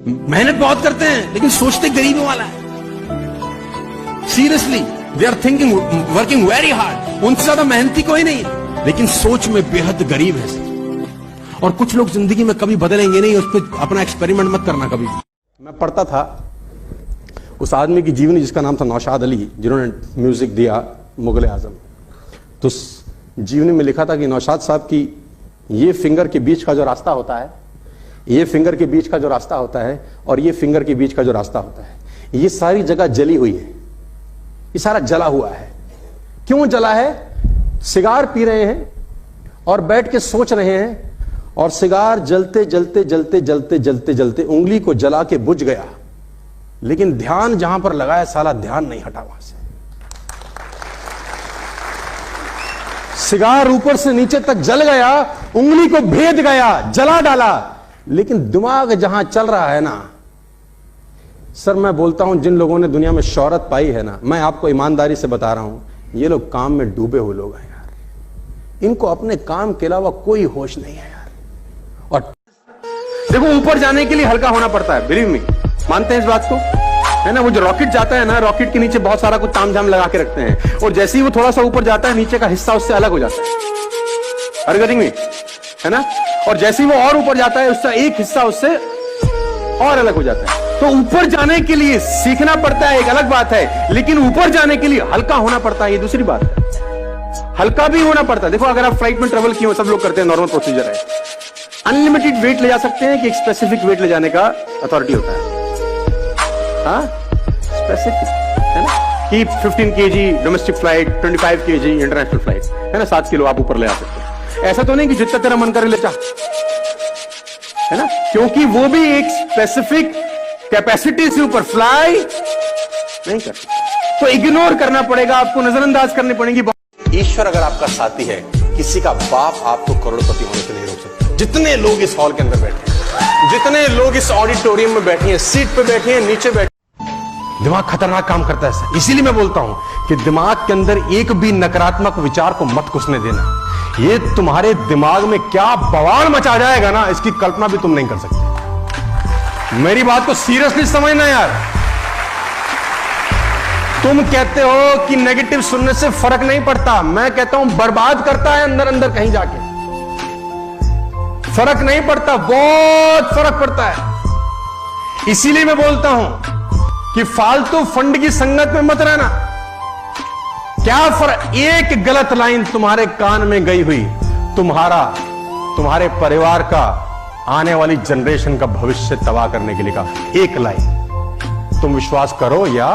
मेहनत बहुत करते हैं लेकिन सोचते गरीबों वाला है। Seriously they are thinking working very hard, उनसे ज्यादा मेहनती कोई नहीं है, लेकिन सोच में बेहद गरीब है सर। और कुछ लोग जिंदगी में कभी बदलेंगे नहीं, उस पर अपना एक्सपेरिमेंट मत करना कभी भी। मैं पढ़ता था उस आदमी की जीवनी जिसका नाम था नौशाद अली, जिन्होंने म्यूजिक दिया मुगल आजम। तो उस जीवनी में लिखा था कि नौशाद साहब की ये फिंगर के बीच का जो रास्ता होता है, ये फिंगर के बीच का जो रास्ता होता है और ये फिंगर के बीच का जो रास्ता होता है, ये सारी जगह जली हुई है, ये सारा जला हुआ है। क्यों जला है? सिगार पी रहे हैं और बैठ के सोच रहे हैं, और सिगार जलते जलते जलते जलते जलते जलते उंगली को जला के बुझ गया, लेकिन ध्यान जहां पर लगाया साला ध्यान नहीं हटा वहां से। सिगार ऊपर से नीचे तक जल गया, उंगली को भेद गया, जला डाला, लेकिन दिमाग जहां चल रहा है ना सर, मैं बोलता हूं जिन लोगों ने दुनिया में शोहरत पाई है ना, मैं आपको ईमानदारी से बता रहा हूं, ये लोग काम में डूबे हुए लोग हैं यार। इनको अपने काम के अलावा कोई होश नहीं है यार। और देखो, ऊपर जाने के लिए हल्का होना पड़ता है, बिलीव मी, मानते हैं इस बात को, है ना। वो जो रॉकेट जाता है ना, रॉकेट के नीचे बहुत सारा कुछ तामझाम लगा के रखते हैं, और जैसे ही वो थोड़ा सा ऊपर जाता है, नीचे का हिस्सा उससे अलग हो जाता है, अरे गेटिंग मी, है ना। और जैसे ही वो और ऊपर जाता है, उसका एक हिस्सा उससे और अलग हो जाता है। तो ऊपर जाने के लिए सीखना पड़ता है, एक अलग बात है, लेकिन ऊपर जाने के लिए हल्का होना पड़ता है, ये दूसरी बात है। हल्का भी होना पड़ता है। देखो, अगर आप फ्लाइट में ट्रेवल किए हो, सब लोग करते हैं, नॉर्मल प्रोसीजर है, अनलिमिटेड वेट ले जा सकते हैं कि एक स्पेसिफिक वेट ले जाने का अथॉरिटी होता है, हाँ, स्पेसिफिक, है ना, कि 15 kg domestic flight, 25 kg international flight, है ना, 7 किलो आप ऊपर ले आ सकते हैं। ऐसा तो नहीं कि जितना तेरा मन करे ले जा, है ना, क्योंकि वो भी एक स्पेसिफिक कैपेसिटी से ऊपर फ्लाई नहीं कर सकते। तो इग्नोर करना पड़ेगा आपको, नजरअंदाज करनी पड़ेगी। ईश्वर अगर आपका साथी है, किसी का बाप आपको करोड़पति होने से नहीं रोक सकता। जितने लोग इस हॉल के अंदर बैठे हैं, जितने लोग इस ऑडिटोरियम में बैठे हैं, सीट पे बैठे हैं, नीचे बैठे, दिमाग खतरनाक काम करता है। इसीलिए मैं बोलता हूं कि दिमाग के अंदर एक भी नकारात्मक विचार को मत घुसने देना। ये तुम्हारे दिमाग में क्या बवाल मचा जाएगा ना, इसकी कल्पना भी तुम नहीं कर सकते। मेरी बात को सीरियसली समझना यार। तुम कहते हो कि नेगेटिव सुनने से फर्क नहीं पड़ता, मैं कहता हूं बर्बाद करता है अंदर अंदर कहीं जाके। फर्क नहीं पड़ता, बहुत फर्क पड़ता है। इसीलिए मैं बोलता हूं कि फालतू फंड की संगत में मत रहना। क्या फर्क, एक गलत लाइन तुम्हारे कान में गई हुई, तुम्हारे परिवार का, आने वाली जनरेशन का भविष्य तबाह करने के लिए का एक लाइन, तुम विश्वास करो या